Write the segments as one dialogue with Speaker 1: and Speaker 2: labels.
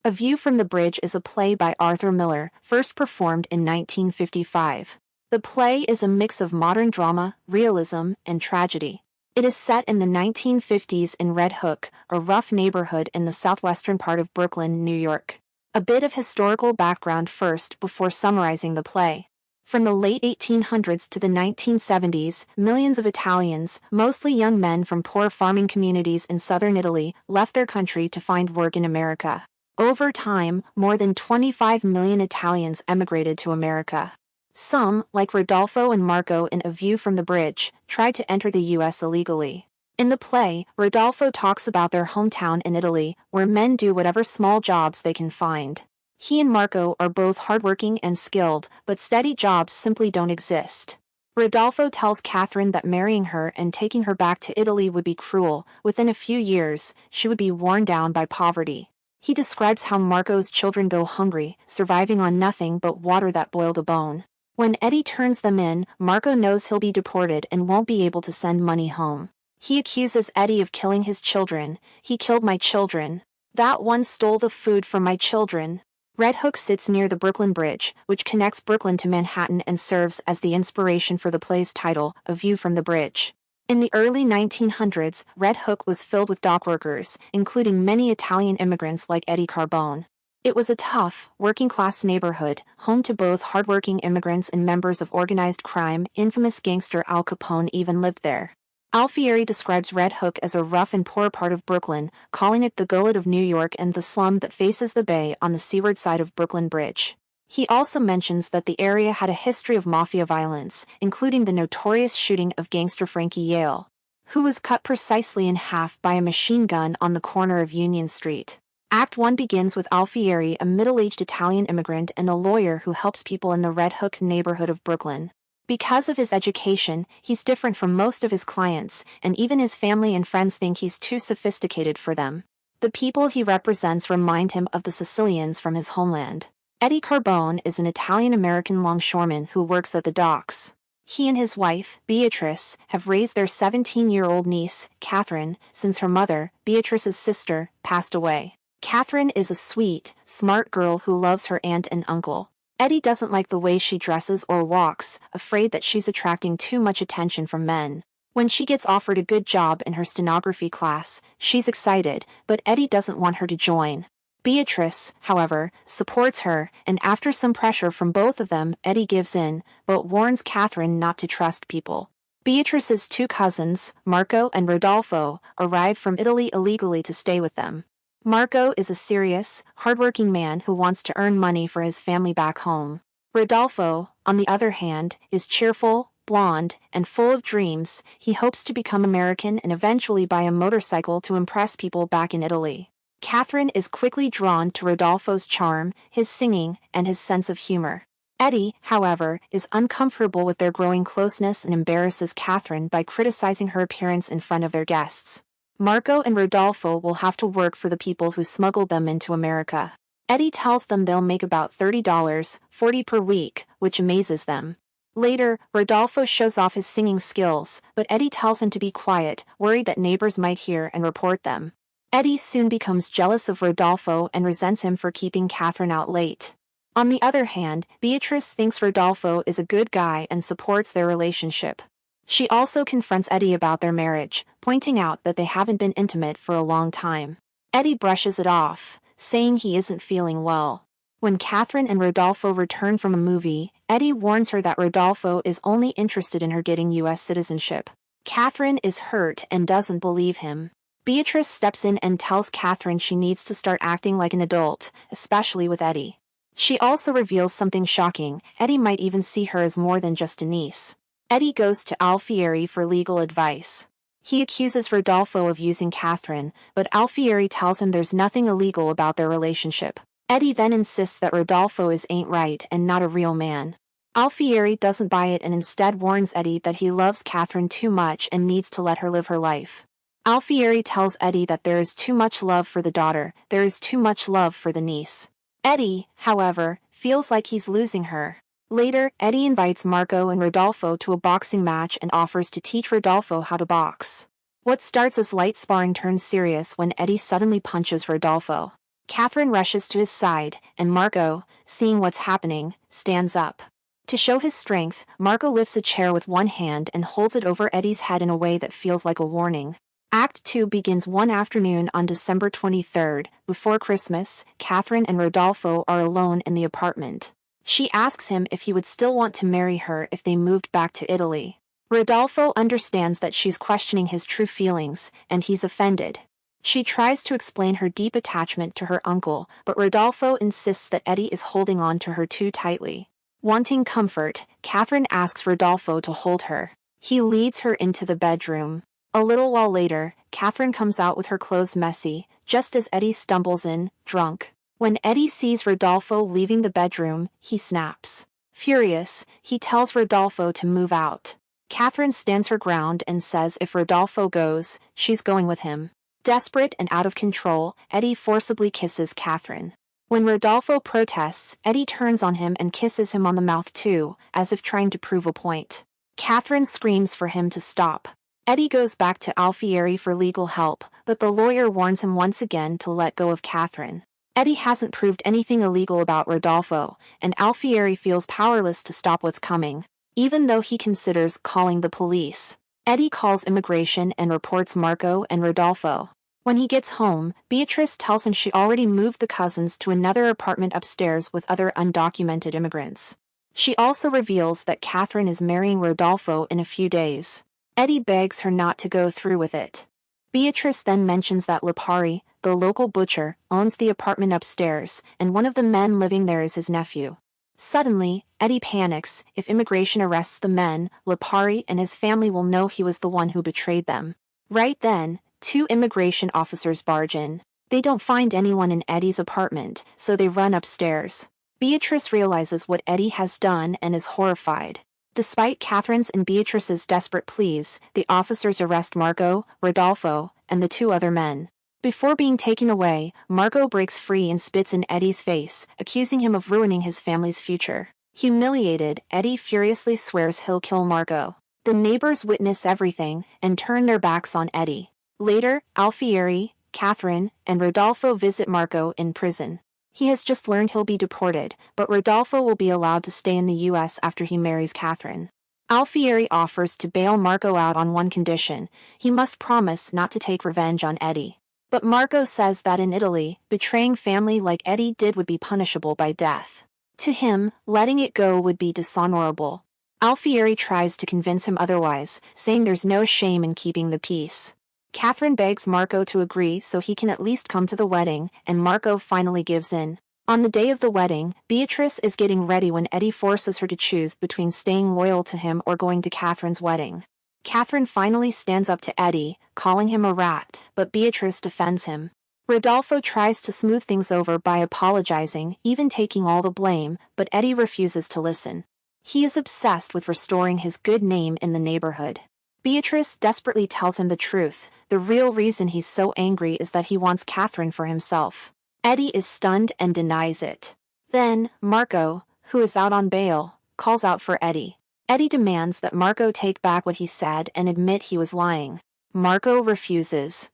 Speaker 1: A View from the Bridge is a play by Arthur Miller, first performed in 1955. The play is a mix of modern drama, realism, and tragedy. It is set in the 1950s in Red Hook, a rough neighborhood in the southwestern part of Brooklyn, New York. A bit of historical background first before summarizing the play. From the late 1800s to the 1970s, millions of Italians, mostly young men from poor farming communities in southern Italy, left their country to find work in America. Over time, more than 25 million Italians emigrated to America. Some, like Rodolfo and Marco in A View from the Bridge, tried to enter the U.S. illegally. In the play, Rodolfo talks about their hometown in Italy, where men do whatever small jobs they can find. He and Marco are both hardworking and skilled, but steady jobs simply don't exist. Rodolfo tells Catherine that marrying her and taking her back to Italy would be cruel. Within a few years, she would be worn down by poverty. He describes how Marco's children go hungry, surviving on nothing but water that boiled a bone. When Eddie turns them in, Marco knows he'll be deported and won't be able to send money home. He accuses Eddie of killing his children. "He killed my children. That one stole the food from my children." Red Hook sits near the Brooklyn Bridge, which connects Brooklyn to Manhattan and serves as the inspiration for the play's title, A View from the Bridge. In the early 1900s, Red Hook was filled with dockworkers, including many Italian immigrants like Eddie Carbone. It was a tough, working-class neighborhood, home to both hardworking immigrants and members of organized crime. Infamous gangster Al Capone even lived there. Alfieri describes Red Hook as a rough and poor part of Brooklyn, calling it the gullet of New York and the slum that faces the bay on the seaward side of Brooklyn Bridge. He also mentions that the area had a history of mafia violence, including the notorious shooting of gangster Frankie Yale, who was cut precisely in half by a machine gun on the corner of Union Street. Act 1 begins with Alfieri, a middle-aged Italian immigrant and a lawyer who helps people in the Red Hook neighborhood of Brooklyn. Because of his education, he's different from most of his clients, and even his family and friends think he's too sophisticated for them. The people he represents remind him of the Sicilians from his homeland. Eddie Carbone is an Italian-American longshoreman who works at the docks. He and his wife, Beatrice, have raised their 17-year-old niece, Catherine, since her mother, Beatrice's sister, passed away. Catherine is a sweet, smart girl who loves her aunt and uncle. Eddie doesn't like the way she dresses or walks, afraid that she's attracting too much attention from men. When she gets offered a good job in her stenography class, she's excited, but Eddie doesn't want her to join. Beatrice, however, supports her, and after some pressure from both of them, Eddie gives in, but warns Catherine not to trust people. Beatrice's two cousins, Marco and Rodolfo, arrive from Italy illegally to stay with them. Marco is a serious, hardworking man who wants to earn money for his family back home. Rodolfo, on the other hand, is cheerful, blonde, and full of dreams. He hopes to become American and eventually buy a motorcycle to impress people back in Italy. Catherine is quickly drawn to Rodolfo's charm, his singing, and his sense of humor. Eddie, however, is uncomfortable with their growing closeness and embarrasses Catherine by criticizing her appearance in front of their guests. Marco and Rodolfo will have to work for the people who smuggled them into America. Eddie tells them they'll make about $30, $40 per week, which amazes them. Later, Rodolfo shows off his singing skills, but Eddie tells him to be quiet, worried that neighbors might hear and report them. Eddie soon becomes jealous of Rodolfo and resents him for keeping Catherine out late. On the other hand, Beatrice thinks Rodolfo is a good guy and supports their relationship. She also confronts Eddie about their marriage, pointing out that they haven't been intimate for a long time. Eddie brushes it off, saying he isn't feeling well. When Catherine and Rodolfo return from a movie, Eddie warns her that Rodolfo is only interested in her getting U.S. citizenship. Catherine is hurt and doesn't believe him. Beatrice steps in and tells Catherine she needs to start acting like an adult, especially with Eddie. She also reveals something shocking: Eddie might even see her as more than just a niece. Eddie goes to Alfieri for legal advice. He accuses Rodolfo of using Catherine, but Alfieri tells him there's nothing illegal about their relationship. Eddie then insists that Rodolfo ain't right and not a real man. Alfieri doesn't buy it and instead warns Eddie that he loves Catherine too much and needs to let her live her life. Alfieri tells Eddie that there is too much love for the daughter, there is too much love for the niece. Eddie, however, feels like he's losing her. Later, Eddie invites Marco and Rodolfo to a boxing match and offers to teach Rodolfo how to box. What starts as light sparring turns serious when Eddie suddenly punches Rodolfo. Catherine rushes to his side, and Marco, seeing what's happening, stands up. To show his strength, Marco lifts a chair with one hand and holds it over Eddie's head in a way that feels like a warning. Act 2 begins one afternoon on December 23rd. Before Christmas, Catherine and Rodolfo are alone in the apartment. She asks him if he would still want to marry her if they moved back to Italy. Rodolfo understands that she's questioning his true feelings, and he's offended. She tries to explain her deep attachment to her uncle, but Rodolfo insists that Eddie is holding on to her too tightly. Wanting comfort, Catherine asks Rodolfo to hold her. He leads her into the bedroom. A little while later, Catherine comes out with her clothes messy, just as Eddie stumbles in, drunk. When Eddie sees Rodolfo leaving the bedroom, he snaps. Furious, he tells Rodolfo to move out. Catherine stands her ground and says if Rodolfo goes, she's going with him. Desperate and out of control, Eddie forcibly kisses Catherine. When Rodolfo protests, Eddie turns on him and kisses him on the mouth too, as if trying to prove a point. Catherine screams for him to stop. Eddie goes back to Alfieri for legal help, but the lawyer warns him once again to let go of Catherine. Eddie hasn't proved anything illegal about Rodolfo, and Alfieri feels powerless to stop what's coming, even though he considers calling the police. Eddie calls immigration and reports Marco and Rodolfo. When he gets home, Beatrice tells him she already moved the cousins to another apartment upstairs with other undocumented immigrants. She also reveals that Catherine is marrying Rodolfo in a few days. Eddie begs her not to go through with it. Beatrice then mentions that Lipari, the local butcher, owns the apartment upstairs, and one of the men living there is his nephew. Suddenly, Eddie panics. If immigration arrests the men, Lipari and his family will know he was the one who betrayed them. Right then, 2 immigration officers barge in. They don't find anyone in Eddie's apartment, so they run upstairs. Beatrice realizes what Eddie has done and is horrified. Despite Catherine's and Beatrice's desperate pleas, the officers arrest Marco, Rodolfo, and the 2 other men. Before being taken away, Marco breaks free and spits in Eddie's face, accusing him of ruining his family's future. Humiliated, Eddie furiously swears he'll kill Marco. The neighbors witness everything and turn their backs on Eddie. Later, Alfieri, Catherine, and Rodolfo visit Marco in prison. He has just learned he'll be deported, but Rodolfo will be allowed to stay in the U.S. after he marries Catherine. Alfieri offers to bail Marco out on one condition: he must promise not to take revenge on Eddie. But Marco says that in Italy, betraying family like Eddie did would be punishable by death. To him, letting it go would be dishonorable. Alfieri tries to convince him otherwise, saying there's no shame in keeping the peace. Catherine begs Marco to agree so he can at least come to the wedding, and Marco finally gives in. On the day of the wedding, Beatrice is getting ready when Eddie forces her to choose between staying loyal to him or going to Catherine's wedding. Catherine finally stands up to Eddie, calling him a rat, but Beatrice defends him. Rodolfo tries to smooth things over by apologizing, even taking all the blame, but Eddie refuses to listen. He is obsessed with restoring his good name in the neighborhood. Beatrice desperately tells him the truth. The real reason he's so angry is that he wants Catherine for himself. Eddie is stunned and denies it. Then, Marco, who is out on bail, calls out for Eddie. Eddie demands that Marco take back what he said and admit he was lying. Marco refuses.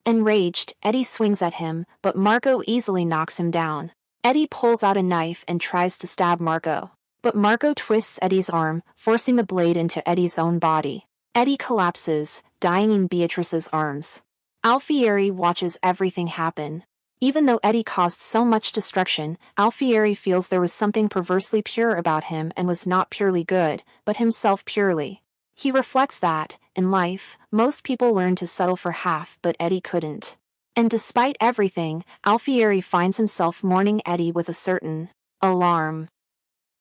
Speaker 1: Enraged, Eddie swings at him, but Marco easily knocks him down. Eddie pulls out a knife and tries to stab Marco. But Marco twists Eddie's arm, forcing the blade into Eddie's own body. Eddie collapses, dying in Beatrice's arms. Alfieri watches everything happen. Even though Eddie caused so much destruction, Alfieri feels there was something perversely pure about him and was not purely good, but himself purely. He reflects that, in life, most people learn to settle for half, but Eddie couldn't. And despite everything, Alfieri finds himself mourning Eddie with a certain alarm.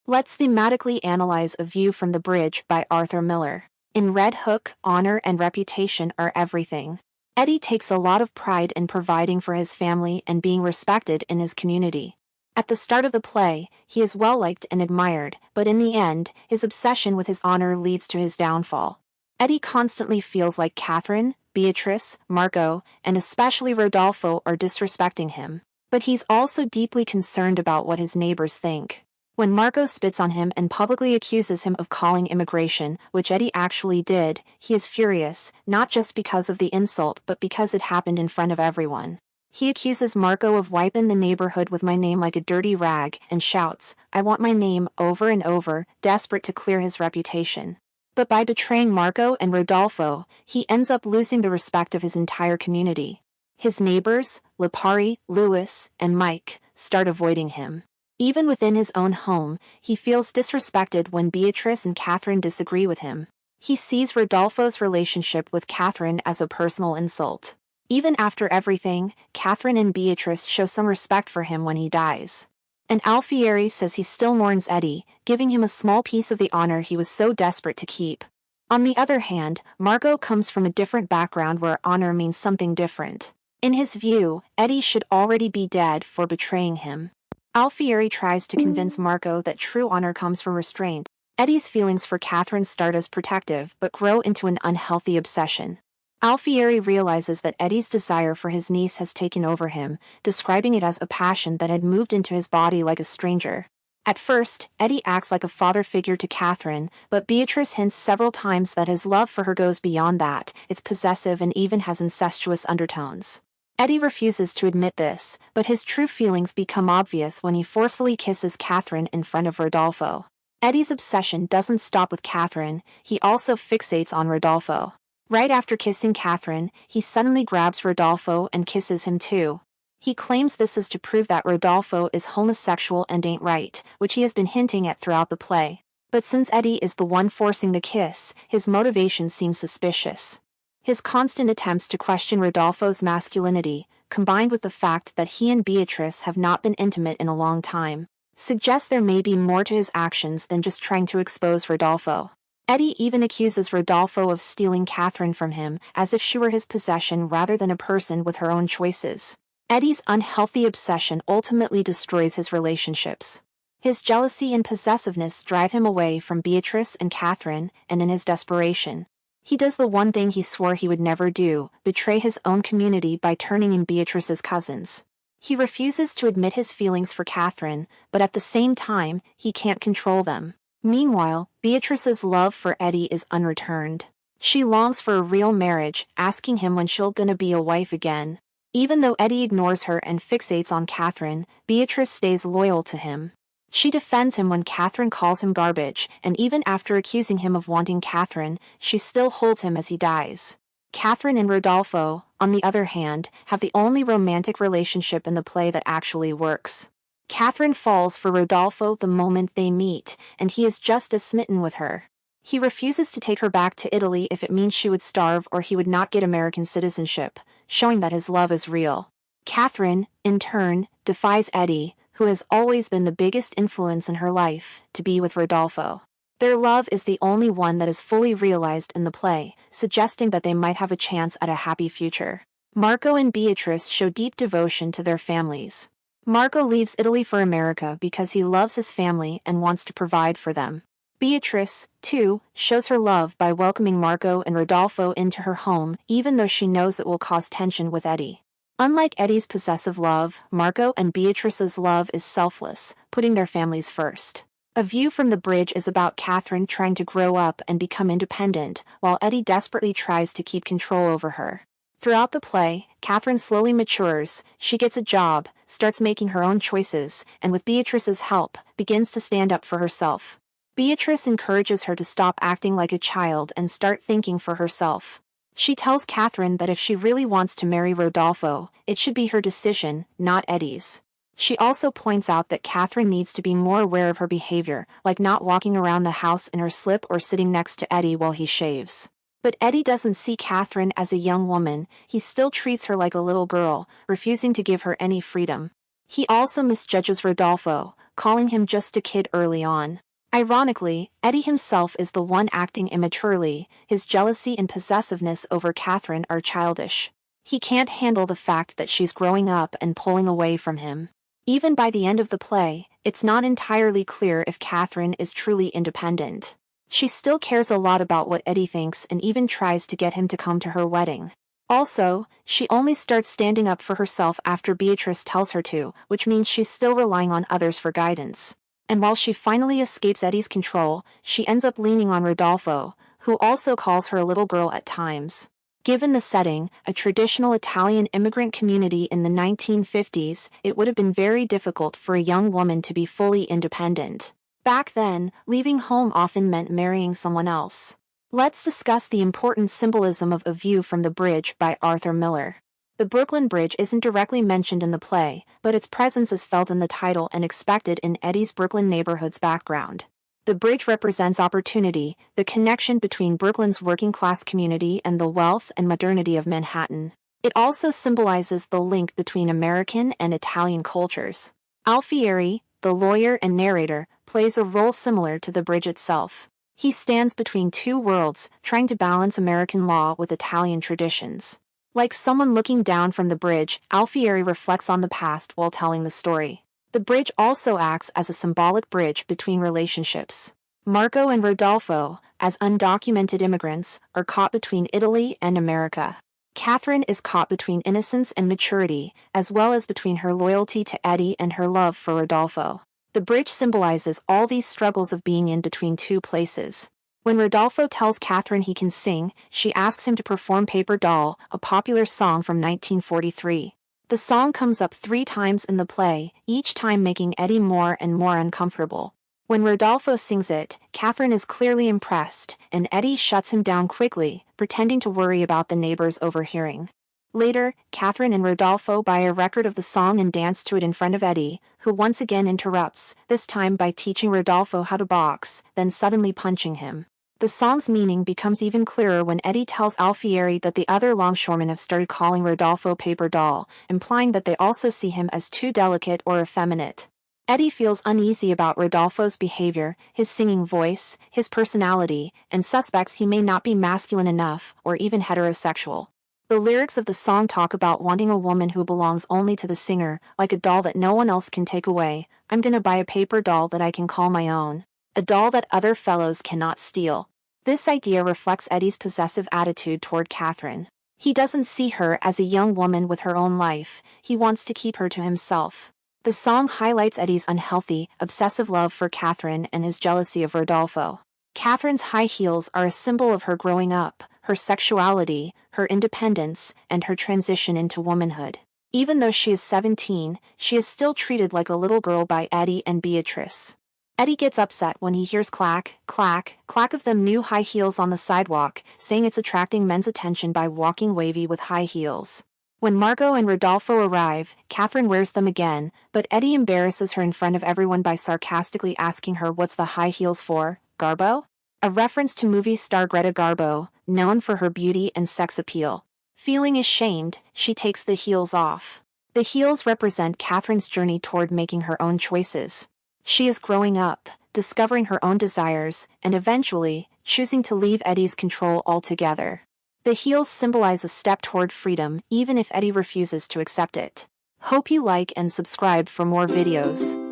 Speaker 1: Let's thematically analyze A View from the Bridge by Arthur Miller. In Red Hook, honor and reputation are everything. Eddie takes a lot of pride in providing for his family and being respected in his community. At the start of the play, he is well-liked and admired, but in the end, his obsession with his honor leads to his downfall. Eddie constantly feels like Catherine, Beatrice, Marco, and especially Rodolfo are disrespecting him. But he's also deeply concerned about what his neighbors think. When Marco spits on him and publicly accuses him of calling immigration, which Eddie actually did, he is furious, not just because of the insult but because it happened in front of everyone. He accuses Marco of wiping the neighborhood with my name like a dirty rag and shouts, "I want my name," over and over, desperate to clear his reputation. But by betraying Marco and Rodolfo, he ends up losing the respect of his entire community. His neighbors, Lipari, Louis, and Mike, start avoiding him. Even within his own home, he feels disrespected when Beatrice and Catherine disagree with him. He sees Rodolfo's relationship with Catherine as a personal insult. Even after everything, Catherine and Beatrice show some respect for him when he dies. And Alfieri says he still mourns Eddie, giving him a small piece of the honor he was so desperate to keep. On the other hand, Marco comes from a different background where honor means something different. In his view, Eddie should already be dead for betraying him. Alfieri tries to convince Marco that true honor comes from restraint. Eddie's feelings for Catherine start as protective but grow into an unhealthy obsession. Alfieri realizes that Eddie's desire for his niece has taken over him, describing it as a passion that had moved into his body like a stranger. At first, Eddie acts like a father figure to Catherine, but Beatrice hints several times that his love for her goes beyond that. It's possessive and even has incestuous undertones. Eddie refuses to admit this, but his true feelings become obvious when he forcefully kisses Catherine in front of Rodolfo. Eddie's obsession doesn't stop with Catherine, he also fixates on Rodolfo. Right after kissing Catherine, he suddenly grabs Rodolfo and kisses him too. He claims this is to prove that Rodolfo is homosexual and ain't right, which he has been hinting at throughout the play. But since Eddie is the one forcing the kiss, his motivation seems suspicious. His constant attempts to question Rodolfo's masculinity, combined with the fact that he and Beatrice have not been intimate in a long time, suggest there may be more to his actions than just trying to expose Rodolfo. Eddie even accuses Rodolfo of stealing Catherine from him, as if she were his possession rather than a person with her own choices. Eddie's unhealthy obsession ultimately destroys his relationships. His jealousy and possessiveness drive him away from Beatrice and Catherine, and in his desperation, he does the one thing he swore he would never do, betray his own community by turning in Beatrice's cousins. He refuses to admit his feelings for Catherine, but at the same time, he can't control them. Meanwhile, Beatrice's love for Eddie is unreturned. She longs for a real marriage, asking him when she'll gonna be a wife again. Even though Eddie ignores her and fixates on Catherine, Beatrice stays loyal to him. She defends him when Catherine calls him garbage, and even after accusing him of wanting Catherine, she still holds him as he dies. Catherine and Rodolfo, on the other hand, have the only romantic relationship in the play that actually works. Catherine falls for Rodolfo the moment they meet, and he is just as smitten with her. He refuses to take her back to Italy if it means she would starve or he would not get American citizenship, showing that his love is real. Catherine, in turn, defies Eddie, who has always been the biggest influence in her life, to be with Rodolfo. Their love is the only one that is fully realized in the play, suggesting that they might have a chance at a happy future. Marco and Beatrice show deep devotion to their families. Marco leaves Italy for America because he loves his family and wants to provide for them. Beatrice, too, shows her love by welcoming Marco and Rodolfo into her home, even though she knows it will cause tension with Eddie. Unlike Eddie's possessive love, Marco and Beatrice's love is selfless, putting their families first. A View from the Bridge is about Catherine trying to grow up and become independent, while Eddie desperately tries to keep control over her. Throughout the play, Catherine slowly matures, she gets a job, starts making her own choices, and with Beatrice's help, begins to stand up for herself. Beatrice encourages her to stop acting like a child and start thinking for herself. She tells Catherine that if she really wants to marry Rodolfo, it should be her decision, not Eddie's. She also points out that Catherine needs to be more aware of her behavior, like not walking around the house in her slip or sitting next to Eddie while he shaves. But Eddie doesn't see Catherine as a young woman, he still treats her like a little girl, refusing to give her any freedom. He also misjudges Rodolfo, calling him just a kid early on. Ironically, Eddie himself is the one acting immaturely, his jealousy and possessiveness over Catherine are childish. He can't handle the fact that she's growing up and pulling away from him. Even by the end of the play, it's not entirely clear if Catherine is truly independent. She still cares a lot about what Eddie thinks and even tries to get him to come to her wedding. Also, she only starts standing up for herself after Beatrice tells her to, which means she's still relying on others for guidance. And while she finally escapes Eddie's control, she ends up leaning on Rodolfo, who also calls her a little girl at times. Given the setting, a traditional Italian immigrant community in the 1950s, it would have been very difficult for a young woman to be fully independent. Back then, leaving home often meant marrying someone else. Let's discuss the important symbolism of A View from the Bridge by Arthur Miller. The Brooklyn Bridge isn't directly mentioned in the play, but its presence is felt in the title and expected in Eddie's Brooklyn neighborhood's background. The bridge represents opportunity, the connection between Brooklyn's working-class community and the wealth and modernity of Manhattan. It also symbolizes the link between American and Italian cultures. Alfieri, the lawyer and narrator, plays a role similar to the bridge itself. He stands between two worlds, trying to balance American law with Italian traditions. Like someone looking down from the bridge, Alfieri reflects on the past while telling the story. The bridge also acts as a symbolic bridge between relationships. Marco and Rodolfo, as undocumented immigrants, are caught between Italy and America. Catherine is caught between innocence and maturity, as well as between her loyalty to Eddie and her love for Rodolfo. The bridge symbolizes all these struggles of being in between two places. When Rodolfo tells Catherine he can sing, she asks him to perform Paper Doll, a popular song from 1943. The song comes up 3 times in the play, each time making Eddie more and more uncomfortable. When Rodolfo sings it, Catherine is clearly impressed, and Eddie shuts him down quickly, pretending to worry about the neighbors overhearing. Later, Catherine and Rodolfo buy a record of the song and dance to it in front of Eddie, who once again interrupts, this time by teaching Rodolfo how to box, then suddenly punching him. The song's meaning becomes even clearer when Eddie tells Alfieri that the other longshoremen have started calling Rodolfo Paper Doll, implying that they also see him as too delicate or effeminate. Eddie feels uneasy about Rodolfo's behavior, his singing voice, his personality, and suspects he may not be masculine enough or even heterosexual. The lyrics of the song talk about wanting a woman who belongs only to the singer, like a doll that no one else can take away. I'm gonna buy a paper doll that I can call my own. A doll that other fellows cannot steal. This idea reflects Eddie's possessive attitude toward Catherine. He doesn't see her as a young woman with her own life, he wants to keep her to himself. The song highlights Eddie's unhealthy, obsessive love for Catherine and his jealousy of Rodolfo. Catherine's high heels are a symbol of her growing up, her sexuality, her independence, and her transition into womanhood. Even though she is 17, she is still treated like a little girl by Eddie and Beatrice. Eddie gets upset when he hears clack, clack, clack of them new high heels on the sidewalk, saying it's attracting men's attention by walking wavy with high heels. When Margot and Rodolfo arrive, Catherine wears them again, but Eddie embarrasses her in front of everyone by sarcastically asking her what's the high heels for, Garbo? A reference to movie star Greta Garbo, known for her beauty and sex appeal. Feeling ashamed, she takes the heels off. The heels represent Catherine's journey toward making her own choices. She is growing up, discovering her own desires, and eventually, choosing to leave Eddie's control altogether. The heels symbolize a step toward freedom, even if Eddie refuses to accept it. Hope you like and subscribe for more videos.